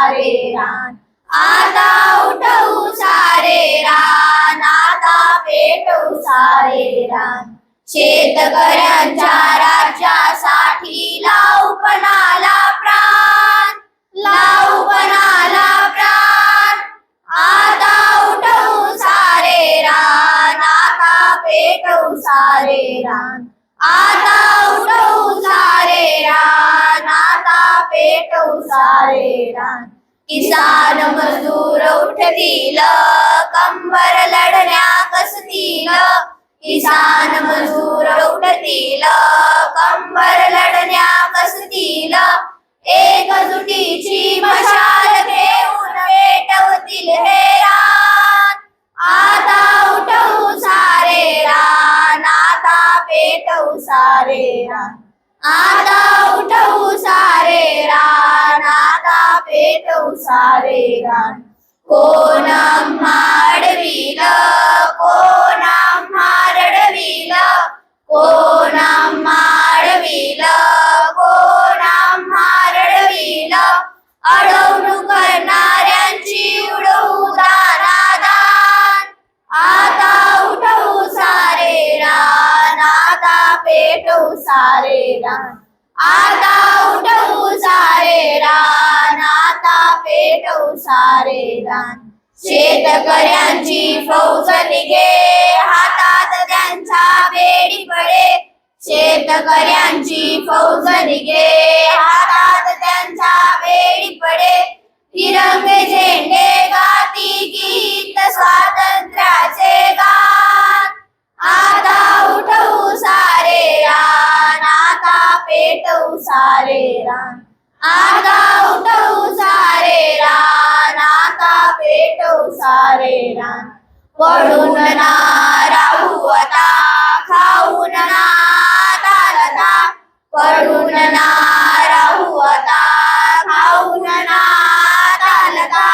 सारे रान, आता उठवू सारे रान, आता पेटवू सारे रान. शेतकऱ्यांच्या राज्यासाठी लावू पणाला प्राण, लावू पणाला प्राण. आता उठवू सारे रान, आता पेटवू सारे रान, आता उठवू सारे रान, आता पेटवू सारे रान. किसान मजदूर उठतील, कंबर लढण्या कसतील. किसान मजदूर उठतील, कंबर लढण्या कसतील. एकजुटीची मशाल घेऊन पेटवतील हे रान, आता उठवू सारे रान, आता पेटवू सारे रान, आता उठवू सारे रान, आता पेटवू सारे रान. कोण आम्हा अडविल, कोण आम्हा रडविल, कोण आम्हा अडविल, कोण आम्हा रडविल. अडवणूक करणाऱ्यांची उडवू दानादान, आता उठवू सारे रान, आता पेटवू सारे रान, आता उठवू सारे रान, आता पेटवू सारे रान. शेतकऱ्यांची फौज निघे, हातात त्यांच्या बेडी पडे. शेतकऱ्यांची फौज निघे, हातात त्यांच्या बेडी पडे. तिरंगे झेंडे गाती गीत स्वातंत्र्याचे गान, आता उठवू सारे रान, आता पेटवू सारे रान, आता उठवू सारे रान, आता पेटवू सारे रान. पडून ना राहू आता, खाऊन ना तालता. पडून ना राहू आता, खाऊन ना तालता.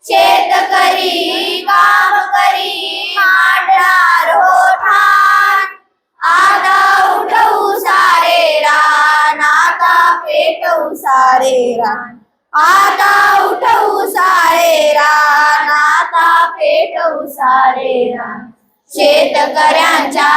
शेतकरी काम करी मांडणार हो ठाण, आता उठवू सारे रान, आता पेटवू सारे रान, आता उठवू सारे रान, आता पेटवू सारे रान. शेतकऱ्यांच्या